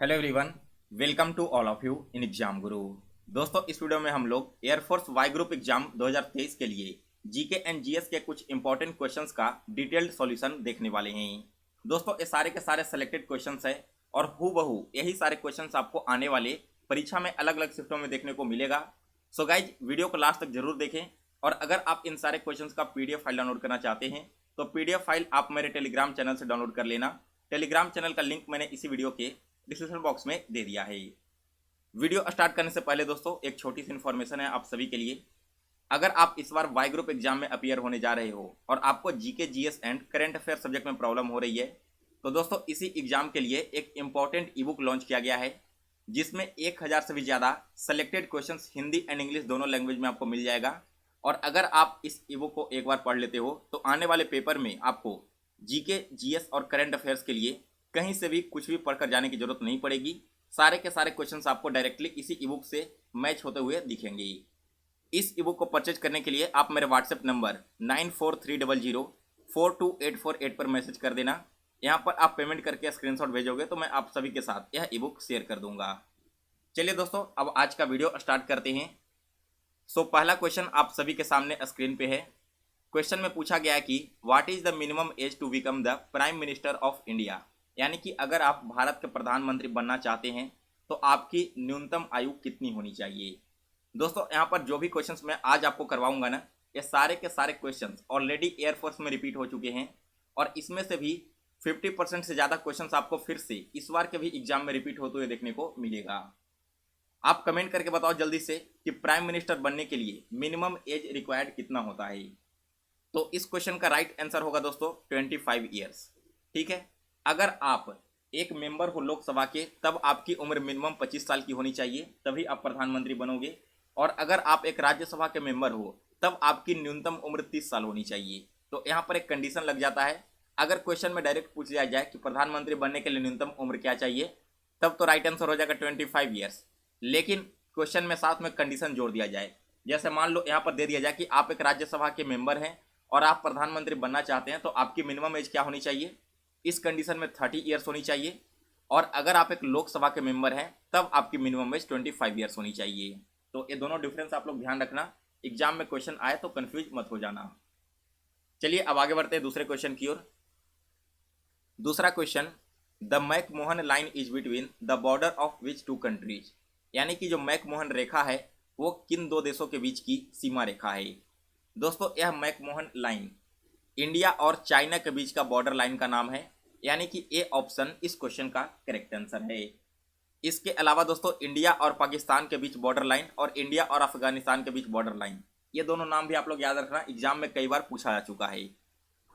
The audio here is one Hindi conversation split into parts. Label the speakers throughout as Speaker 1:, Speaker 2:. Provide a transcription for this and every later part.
Speaker 1: Hello everyone, welcome to all of you in exam Guru. दोस्तों, इस वीडियो में हम लोग एयरफोर्स वाई ग्रुप एग्जाम 2023 के लिए जीके एंड जीएस के कुछ इंपॉर्टेंट क्वेश्चंस का डिटेल्ड सॉल्यूशन देखने वाले हैं। दोस्तों, ये सारे के सारे सेलेक्टेड क्वेश्चंस है और हूबहू यही सारे क्वेश्चंस आपको आने वाले परीक्षा में अलग अलग शिफ्टों में देखने को मिलेगा। सो गाइज, वीडियो को लास्ट तक जरूर देखें और अगर आप इन सारे क्वेश्चन का पीडीएफ फाइल डाउनलोड करना चाहते हैं तो पीडीएफ फाइल आप मेरे टेलीग्राम चैनल से डाउनलोड कर लेना। टेलीग्राम चैनल का लिंक मैंने इसी वीडियो के डिस्क्रिप्शन बॉक्स में दे दिया है। वीडियो स्टार्ट करने से पहले दोस्तों एक छोटी सी इन्फॉर्मेशन है आप सभी के लिए। अगर आप इस बार वाई ग्रुप एग्जाम में अपीयर होने जा रहे हो और आपको GK GS and current affair subject में प्रॉब्लम हो रही है तो दोस्तों इसी एग्जाम के लिए एक इंपॉर्टेंट ई बुक लॉन्च किया गया है जिसमें 1000 से भी ज़्यादा selected questions Hindi and English दोनों लैंग्वेज में आपको मिल जाएगा। और अगर आप इस ई बुक को एक बार पढ़ लेते हो तो आने वाले पेपर में आपको जीके जीएस और करंट अफेयर्स के लिए कहीं से भी कुछ भी पढ़कर जाने की जरूरत नहीं पड़ेगी। सारे के सारे क्वेश्चंस आपको डायरेक्टली इसी ई बुक से मैच होते हुए दिखेंगे। इस ई बुक को परचेज करने के लिए आप मेरे व्हाट्सएप नंबर 9430042848 पर मैसेज कर देना। यहाँ पर आप पेमेंट करके स्क्रीनशॉट भेजोगे तो मैं आप सभी के साथ यह ई बुक शेयर कर दूंगा। चलिए दोस्तों, अब आज का वीडियो स्टार्ट करते हैं। पहला क्वेश्चन आप सभी के सामने स्क्रीन पे है। क्वेश्चन में पूछा गया है कि what is the minimum age to become the prime minister of India, यानी कि अगर आप भारत के प्रधानमंत्री बनना चाहते हैं तो आपकी न्यूनतम आयु कितनी होनी चाहिए। दोस्तों, यहाँ पर जो भी क्वेश्चंस मैं आज आपको करवाऊंगा ना, ये सारे के सारे क्वेश्चंस ऑलरेडी एयरफोर्स में रिपीट हो चुके हैं और इसमें से भी 50% से ज़्यादा क्वेश्चंस आपको फिर से इस बार के भी एग्जाम में रिपीट होते हुए देखने को मिलेगा। आप कमेंट करके बताओ जल्दी से कि प्राइम मिनिस्टर बनने के लिए मिनिमम एज रिक्वायर्ड कितना होता है। तो इस क्वेश्चन का राइट आंसर होगा दोस्तों 25 ईयर्स। ठीक है, अगर आप एक मेंबर हो लोकसभा के तब आपकी उम्र मिनिमम 25 साल की होनी चाहिए, तभी आप प्रधानमंत्री बनोगे। और अगर आप एक राज्यसभा के मेंबर हो तब आपकी न्यूनतम उम्र 30 साल होनी चाहिए। तो यहाँ पर एक कंडीशन लग जाता है। अगर क्वेश्चन में डायरेक्ट पूछ लिया जाए कि प्रधानमंत्री बनने के लिए न्यूनतम उम्र क्या चाहिए, तब तो राइट आंसर हो जाएगा 25 ईयर्स। लेकिन क्वेश्चन में साथ में कंडीशन जोड़ दिया जाए, जैसे मान लो यहाँ पर दे दिया जाए कि आप एक राज्यसभा के मेंबर हैं और आप प्रधानमंत्री बनना चाहते हैं तो आपकी मिनिमम एज क्या होनी चाहिए। इस कंडीशन में 30 ईयर्स होनी चाहिए और अगर आप एक लोकसभा के मेंबर हैं तब आपकी मिनिमम एज 25 ईयर्स होनी चाहिए। तो ये दोनों डिफरेंस आप लोग ध्यान रखना, एग्जाम में क्वेश्चन आए तो कंफ्यूज मत हो जाना। चलिए अब आगे बढ़ते हैं दूसरे क्वेश्चन की ओर। दूसरा question, the McMahon line is between the border of which two countries, यानी कि जो मैकमोहन रेखा है वो किन दो देशों के बीच की सीमा रेखा है। दोस्तों, यह मैकमोहन लाइन इंडिया और चाइना के बीच का बॉर्डर लाइन का नाम है, यानी कि ए ऑप्शन इस क्वेश्चन का करेक्ट आंसर है। इसके अलावा दोस्तों इंडिया और पाकिस्तान के बीच बॉर्डर लाइन और इंडिया और अफगानिस्तान के बीच बॉर्डर लाइन, ये दोनों नाम भी आप लोग याद रखना, एग्जाम में कई बार पूछा जा चुका है।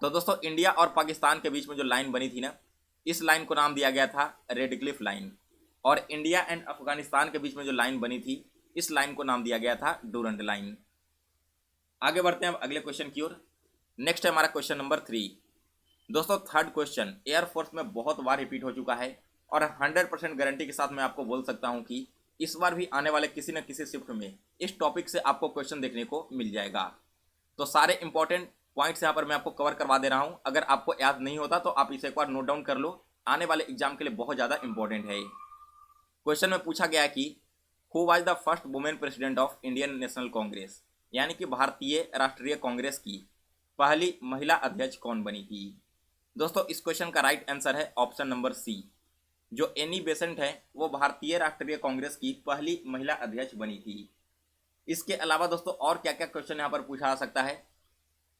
Speaker 1: तो दोस्तों इंडिया और पाकिस्तान के बीच में जो लाइन बनी थी ना, इस लाइन को नाम दिया गया था रेड क्लिफ लाइन। और इंडिया एंड अफगानिस्तान के बीच में जो लाइन बनी थी, इस लाइन को नाम दिया गया था डूरंड लाइन। आगे बढ़ते हैं अब अगले क्वेश्चन की ओर। नेक्स्ट है हमारा क्वेश्चन नंबर 3। दोस्तों थर्ड क्वेश्चन एयरफोर्स में बहुत बार रिपीट हो चुका है और 100% गारंटी के साथ मैं आपको बोल सकता हूं कि इस बार भी आने वाले किसी न किसी शिफ्ट में इस टॉपिक से आपको क्वेश्चन देखने को मिल जाएगा। तो सारे इंपॉर्टेंट पॉइंट्स यहाँ पर मैं आपको कवर करवा दे रहा हूँ। अगर आपको याद नहीं होता तो आप इसे एक बार नोट डाउन कर लो, आने वाले एग्जाम के लिए बहुत ज़्यादा इंपॉर्टेंट है। क्वेश्चन में पूछा गया कि who was the first women president of Indian national Congress, यानी कि भारतीय राष्ट्रीय कांग्रेस की पहली महिला अध्यक्ष कौन बनी थी। दोस्तों इस क्वेश्चन का राइट आंसर है ऑप्शन नंबर सी, जो एनी बेसेंट है वो भारतीय राष्ट्रीय कांग्रेस की पहली महिला अध्यक्ष बनी थी। इसके अलावा दोस्तों और क्या क्या क्वेश्चन यहाँ पर पूछा जा सकता है।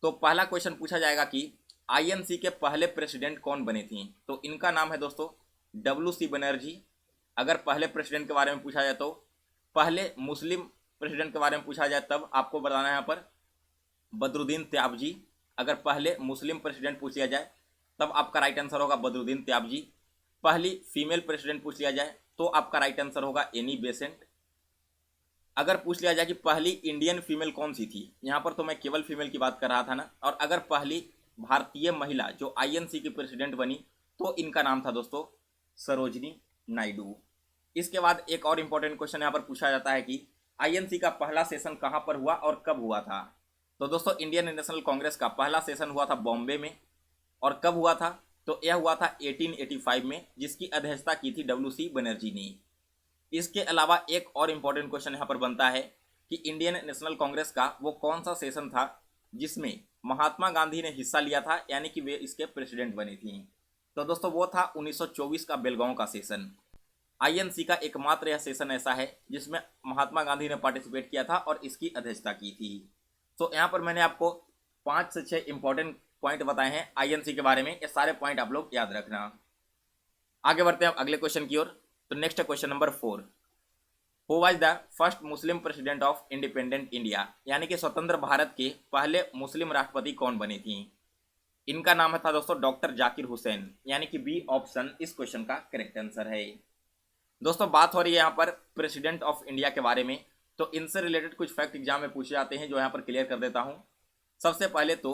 Speaker 1: तो पहला क्वेश्चन पूछा जाएगा कि आईएनसी के पहले प्रेसिडेंट कौन बने थे। तो इनका नाम है दोस्तों WC बनर्जी। अगर पहले प्रेसिडेंट के बारे में पूछा जाए तो पहले मुस्लिम प्रेसिडेंट के बारे में पूछा जाए तब आपको बताना है यहाँ पर बदरुद्दीन त्याबजी। अगर पहले मुस्लिम प्रेसिडेंट पूछ लिया जाए तब आपका राइट आंसर होगा बदरुद्दीन त्याबजी। पहली फीमेल प्रेसिडेंट पूछ लिया जाए तो आपका राइट आंसर होगा एनी बेसेंट। अगर पूछ लिया जाए कि पहली इंडियन फीमेल कौन सी थी, यहाँ पर तो मैं केवल फीमेल की बात कर रहा था ना, और अगर पहली भारतीय महिला जो आईएनसी की प्रेसिडेंट बनी तो इनका नाम था दोस्तों सरोजनी नायडू। इसके बाद एक और इंपॉर्टेंट क्वेश्चन यहाँ पर पूछा जाता है कि आईएनसी का पहला सेशन कहाँ पर हुआ और कब हुआ था। तो दोस्तों इंडियन नेशनल कांग्रेस का पहला सेशन हुआ था बॉम्बे में। और कब हुआ था, तो यह हुआ था 1885 में, जिसकी अध्यक्षता की थी WC बनर्जी ने। इसके अलावा एक और इम्पोर्टेंट क्वेश्चन यहाँ पर बनता है कि इंडियन नेशनल कांग्रेस का वो कौन सा सेशन था जिसमें महात्मा गांधी ने हिस्सा लिया था, यानी कि वे इसके प्रेसिडेंट बनी थी। तो दोस्तों वो था 1924 का बेलगांव का सेशन। INC का एकमात्र यह सेशन ऐसा है जिसमें महात्मा गांधी ने पार्टिसिपेट किया था और इसकी अध्यक्षता की थी। तो यहाँ पर मैंने आपको 5 से 6 इंपॉर्टेंट पॉइंट बताए हैं INC के बारे में, ये सारे पॉइंट आप लोग याद रखना। आगे बढ़ते हैं अगले क्वेश्चन की ओर। तो next question number 4, who was the first Muslim president of independent India, यानी कि स्वतंत्र भारत के पहले मुस्लिम राष्ट्रपति कौन बने थी। इनका नाम था दोस्तों डॉक्टर जाकिर हुसैन, यानी कि बी ऑप्शन इस क्वेश्चन का करेक्ट आंसर है। दोस्तों बात हो रही है यहाँ पर प्रेसिडेंट ऑफ इंडिया के बारे में, तो इनसे रिलेटेड कुछ फैक्ट एग्जाम में पूछे जाते हैं जो यहाँ पर क्लियर कर देता हूँ। सबसे पहले तो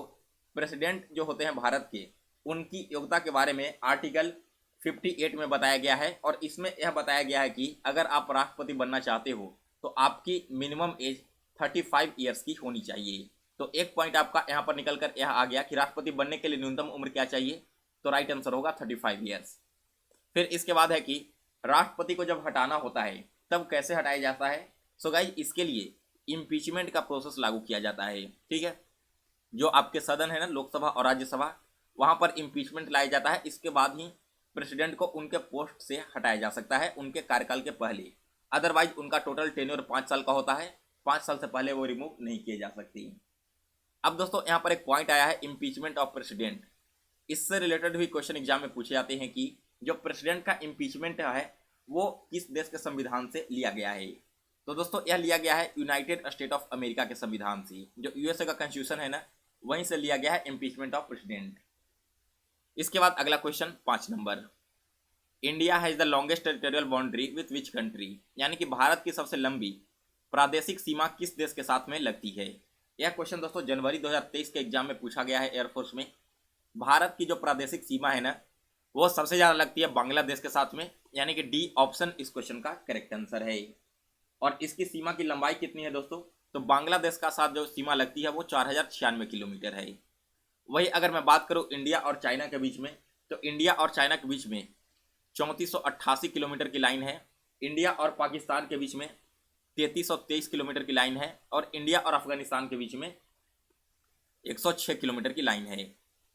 Speaker 1: प्रेसिडेंट जो होते हैं भारत के, उनकी योग्यता के बारे में आर्टिकल 58 में बताया गया है, और इसमें यह बताया गया है कि अगर आप राष्ट्रपति बनना चाहते हो तो आपकी मिनिमम एज 35 ईयर्स की होनी चाहिए। तो एक पॉइंट आपका यहाँ पर निकल कर यह आ गया कि राष्ट्रपति बनने के लिए न्यूनतम उम्र क्या चाहिए, तो राइट आंसर होगा 35 ईयर्स। फिर इसके बाद है कि राष्ट्रपति को जब हटाना होता है तब कैसे हटाया जाता है। सो गाइस इसके लिए इम्पीचमेंट का प्रोसेस लागू किया जाता है। ठीक है, जो आपके सदन है ना, लोकसभा और राज्यसभा, वहाँ पर इम्पीचमेंट लाया जाता है। इसके बाद ही प्रेसिडेंट को उनके पोस्ट से हटाया जा सकता है उनके कार्यकाल के पहले। अदरवाइज उनका टोटल टेन्योर 5 साल का होता है, 5 साल से पहले वो रिमूव नहीं किए जा सकती। अब दोस्तों यहाँ पर एक पॉइंट आया है इम्पीचमेंट ऑफ प्रेसिडेंट। इससे रिलेटेड भी क्वेश्चन एग्जाम में पूछे जाते हैं कि जो प्रेसिडेंट का इम्पीचमेंट है वो किस देश के संविधान से लिया गया है। तो दोस्तों यह लिया गया है यूनाइटेड स्टेट ऑफ अमेरिका के संविधान से, जो USA का कॉन्स्टिट्यूशन है ना, वहीं से लिया गया है इम्पीचमेंट ऑफ प्रेसिडेंट। इसके बाद अगला question 5 number, India has the longest territorial boundary with which country, यानी कि भारत की सबसे लंबी प्रादेशिक सीमा किस देश के साथ में लगती है। यह क्वेश्चन दोस्तों जनवरी 2023 के एग्जाम में पूछा गया है एयरफोर्स में। भारत की जो प्रादेशिक सीमा है ना, वो सबसे ज़्यादा लगती है बांग्लादेश के साथ में, यानी कि डी ऑप्शन इस क्वेश्चन का करेक्ट आंसर है। और इसकी सीमा की लंबाई कितनी है दोस्तों, तो बांग्लादेश का साथ जो सीमा लगती है वो 4096 किलोमीटर है। वही अगर मैं बात करूँ इंडिया और चाइना के बीच में, तो इंडिया और चाइना के बीच में 3488 किलोमीटर की लाइन है। इंडिया और पाकिस्तान के बीच में 3323 किलोमीटर की लाइन है, और इंडिया और अफगानिस्तान के बीच में 106 किलोमीटर की लाइन है।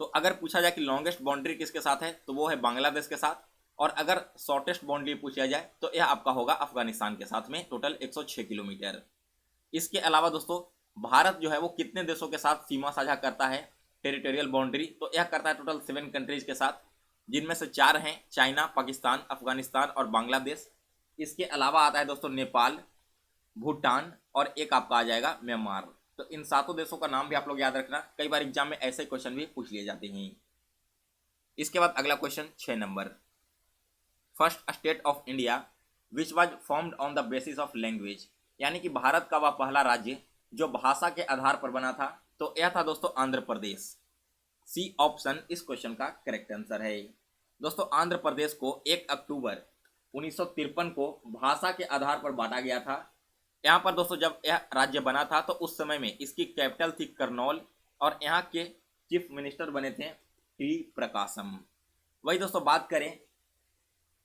Speaker 1: तो अगर पूछा जाए कि लॉन्गेस्ट बाउंड्री किसके साथ है, तो वो है बांग्लादेश के साथ, और अगर शॉर्टेस्ट बाउंड्री पूछा जाए तो यह आपका होगा अफगानिस्तान के साथ में, टोटल 106 किलोमीटर। इसके अलावा दोस्तों भारत जो है वो कितने देशों के साथ सीमा साझा करता है टेरिटोरियल बाउंड्री, तो यह करता है टोटल 7 कंट्रीज के साथ, जिनमें से 4 हैं चाइना, पाकिस्तान, अफगानिस्तान और बांग्लादेश। इसके अलावा आता है दोस्तों नेपाल, भूटान, और एक आपका आ जाएगा म्यांमार। तो इन 7 देशों का नाम भी आप लोग याद रखना, कई बार एग्जाम में ऐसे क्वेश्चन भी पूछ लिए जाते हैं। इसके बाद अगला question 6 number, first state of India which was formed on the basis of language, यानी कि भारत का वह पहला राज्य जो भाषा के आधार पर बना था, तो यह था दोस्तों आंध्र प्रदेश। सी ऑप्शन इस क्वेश्चन का करेक्ट आंसर है। दोस्तों आंध्र प्रदेश को 1 अक्टूबर 1953 को भाषा के आधार पर बांटा गया था। यहाँ पर दोस्तों जब यह राज्य बना था तो उस समय में इसकी कैपिटल थी करनौल, और यहाँ के चीफ मिनिस्टर बने थे टी प्रकाशम। वही दोस्तों बात करें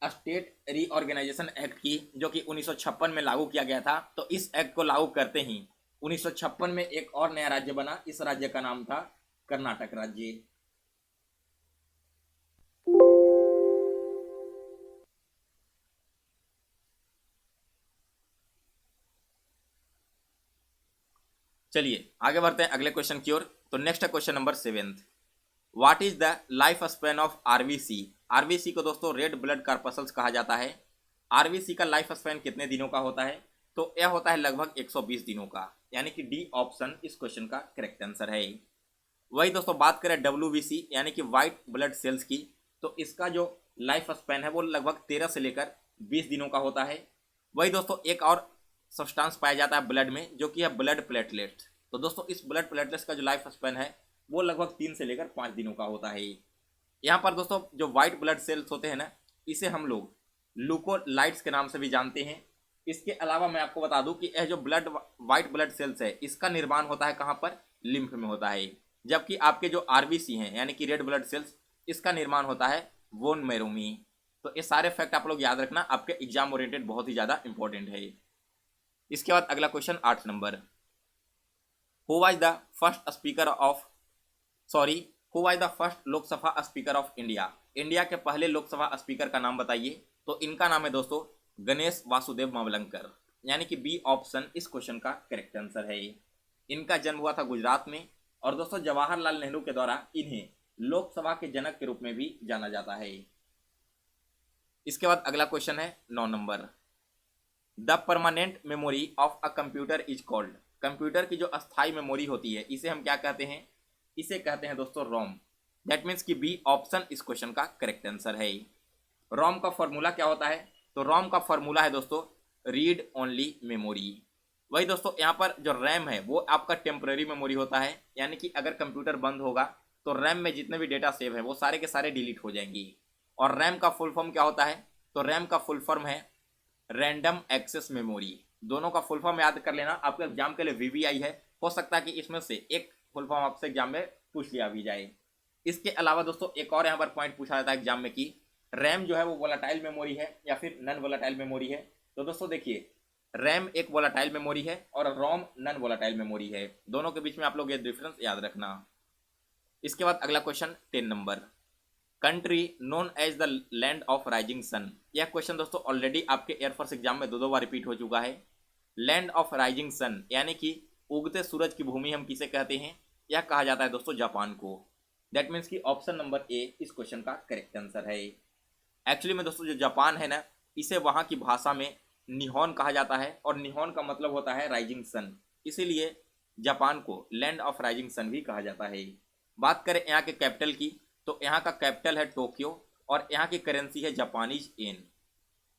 Speaker 1: स्टेट रीऑर्गेनाइजेशन एक्ट की, जो कि 1956 में लागू किया गया था, तो इस एक्ट को लागू करते ही 1956 में एक और नया राज्य बना। इस राज्य का नाम था कर्नाटक राज्य। चलिए आगे बढ़ते हैं अगले क्वेश्चन की ओर। तो next question number 7, what is the life span of RBC. RBC को दोस्तों रेड ब्लड कॉर्पस्कल्स कहा जाता है। आरबीसी का लाइफ स्पैन कितने दिनों का होता है, तो यह होता है लगभग 120 दिनों का, यानी कि डी ऑप्शन इस क्वेश्चन का करेक्ट आंसर है। वही दोस्तों बात करें डब्ल्यूबीसी यानी कि वाइट ब्लड सेल्स की, तो इसका जो लाइफ स्पैन है वो लगभग 13 से लेकर 20 दिनों का होता है। वही दोस्तों एक और सब्सटेंस पाया जाता है ब्लड में, जो कि है ब्लड प्लेटलेट। तो दोस्तों इस ब्लड प्लेटलेट्स का जो लाइफ स्पैन है वो लगभग 3 से लेकर 5 दिनों का होता है। यहाँ पर दोस्तों जो वाइट ब्लड सेल्स होते हैं ना, इसे हम लोग ल्यूकोलाइट्स के नाम से भी जानते हैं। इसके अलावा मैं आपको बता दूं कि यह जो वाइट ब्लड सेल्स है, इसका निर्माण होता है कहाँ पर, लिम्फ में होता है। जबकि आपके जो आरबीसी हैं यानी कि रेड ब्लड सेल्स, इसका निर्माण होता है वोन मेरोमी। तो ये सारे फैक्ट आप लोग याद रखना, आपके एग्जाम ओरिएंटेड बहुत ही ज़्यादा इंपॉर्टेंट है। इसके बाद अगला question 8 number, who was the first speaker of who was the first Lok Sabha speaker of India. India के पहले लोकसभा स्पीकर का नाम बताइए। तो इनका नाम है दोस्तों गणेश वासुदेव मावलंकर, यानी कि बी ऑप्शन इस क्वेश्चन का करेक्ट आंसर है। इनका जन्म हुआ था गुजरात में, और दोस्तों जवाहरलाल नेहरू के द्वारा इन्हें लोकसभा के जनक के रूप में भी जाना जाता है। इसके बाद अगला क्वेश्चन है 9 number, the permanent memory of a computer is called. Computer की जो अस्थाई मेमोरी होती है इसे हम क्या कहते हैं, इसे कहते हैं दोस्तों रोम। दैट मीन्स कि बी ऑप्शन इस क्वेश्चन का करेक्ट आंसर है। रोम का फॉर्मूला क्या होता है, तो रोम का फॉर्मूला है दोस्तों रीड ओनली मेमोरी। वही दोस्तों यहाँ पर जो रैम है वो आपका टेम्पररी मेमोरी होता है, यानी कि अगर कंप्यूटर बंद होगा तो रैम में जितने भी डेटा सेव है वो सारे के सारे डिलीट हो जाएंगी। और रैम का फुल फॉर्म क्या होता है, तो रैम का फुल फॉर्म है रैंडम एक्सेस मेमोरी। दोनों का फुल फॉर्म याद कर लेना, आपके एग्जाम के लिए वीवीआई है, हो सकता है कि इसमें से एक फुल फॉर्म आपसे एग्जाम में पूछ लिया भी जाए। इसके अलावा दोस्तों एक और यहाँ पर पॉइंट पूछा जाता है एग्जाम में कि रैम जो है वो वोलाटाइल मेमोरी है या फिर नन वोलाटाइल मेमोरी है। तो दोस्तों देखिए, रैम एक वोलाटाइल मेमोरी है और रोम नन वोलाटाइल मेमोरी है, दोनों के बीच में आप लोग ये डिफरेंस याद रखना। इसके बाद अगला question 10 number, country known as the land of rising sun. यह क्वेश्चन दोस्तों ऑलरेडी आपके एयरफोर्स एग्जाम में दो बार रिपीट हो चुका है। लैंड ऑफ राइजिंग सन यानी कि उगते सूरज की भूमि हम किसे कहते हैं, यह कहा जाता है दोस्तों जापान को। दैट मीन्स कि ऑप्शन नंबर ए इस क्वेश्चन का करेक्ट आंसर है। एक्चुअली में दोस्तों जो जापान है ना, इसे वहाँ की भाषा में निहोन कहा जाता है, और निहोन का मतलब होता है राइजिंग सन, इसीलिए जापान को लैंड ऑफ राइजिंग सन भी कहा जाता है। बात करें यहाँ के कैपिटल की, तो यहाँ का कैपिटल है टोक्यो और यहाँ की करेंसी है जापानीज येन।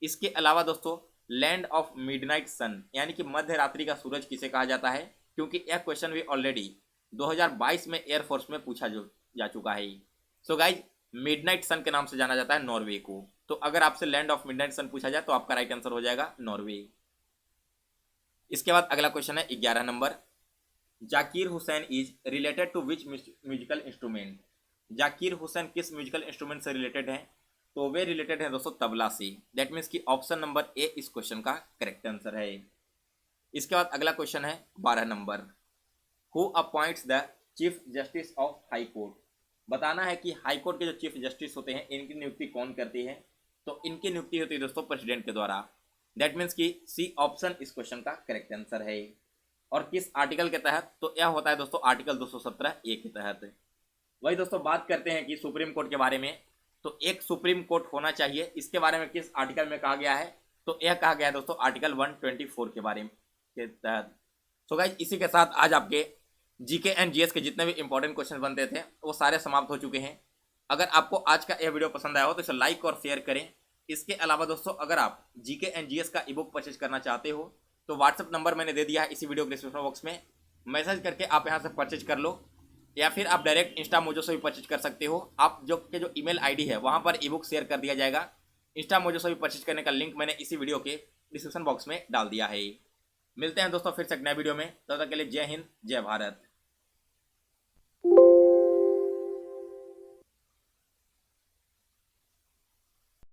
Speaker 1: इसके अलावा दोस्तों लैंड ऑफ मिडनाइट सन यानी कि मध्य रात्रि का सूरज किसे कहा जाता है, क्योंकि यह क्वेश्चन भी ऑलरेडी 2022 में एयरफोर्स में पूछा जा चुका है। सो गाइज मिडनाइट सन के नाम से जाना जाता है नॉर्वे को। तो अगर आपसे लैंड ऑफ मिडनाइट सन पूछा जाए तो आपका राइट आंसर हो जाएगा नॉर्वे। इसके बाद अगला क्वेश्चन है 11 number, Zakir Hussain is related to which musical instrument. Zakir Hussain किस म्यूजिकल इंस्ट्रूमेंट से रिलेटेड हैं, तो वे रिलेटेड है दोस्तों तबला से। दैट मीन्स कि ऑप्शन नंबर ए इस क्वेश्चन का करेक्ट आंसर है। इसके बाद अगला क्वेश्चन है 12 number, who appoints the chief justice of high court. बताना है कि हाई कोर्ट के जो चीफ जस्टिस होते हैं इनकी नियुक्ति कौन करती है, तो इनकी नियुक्ति होती है दोस्तों प्रेसिडेंट के द्वारा। दैट मीन्स कि सी ऑप्शन इस क्वेश्चन का करेक्ट आंसर है। और किस आर्टिकल के तहत, तो यह होता है दोस्तों आर्टिकल 217 ए के तहत। वही दोस्तों बात करते हैं कि सुप्रीम कोर्ट के बारे में, तो एक सुप्रीम कोर्ट होना चाहिए, इसके बारे में किस आर्टिकल में कहा गया है, तो यह कहा गया है दोस्तों आर्टिकल 124 के बारे में के तहत। सो गाइस इसी के साथ आज आपके जीके एंड जीएस के जितने भी इंपॉर्टेंट क्वेश्चन बनते थे वो सारे समाप्त हो चुके हैं। अगर आपको आज का यह वीडियो पसंद आया हो तो इसे लाइक और शेयर करें। इसके अलावा दोस्तों अगर आप जीके एंड जीएस का ई बुक परचेज करना चाहते हो तो व्हाट्सएप नंबर मैंने दे दिया है इसी वीडियो के डिस्क्रिप्शन बॉक्स में, मैसेज करके आप यहाँ से परचेज कर लो, या फिर आप डायरेक्ट इंस्टा मोजो से भी परचेज कर सकते हो। आप जो ईमेल आईडी है वहाँ पर ई बुक शेयर कर दिया जाएगा। इंस्टा मोजो से भी परचेज करने का लिंक मैंने इसी वीडियो के डिस्क्रिप्शन बॉक्स में डाल दिया है। मिलते हैं दोस्तों फिर से एक नए वीडियो में, तब तक के लिए जय हिंद जय भारत।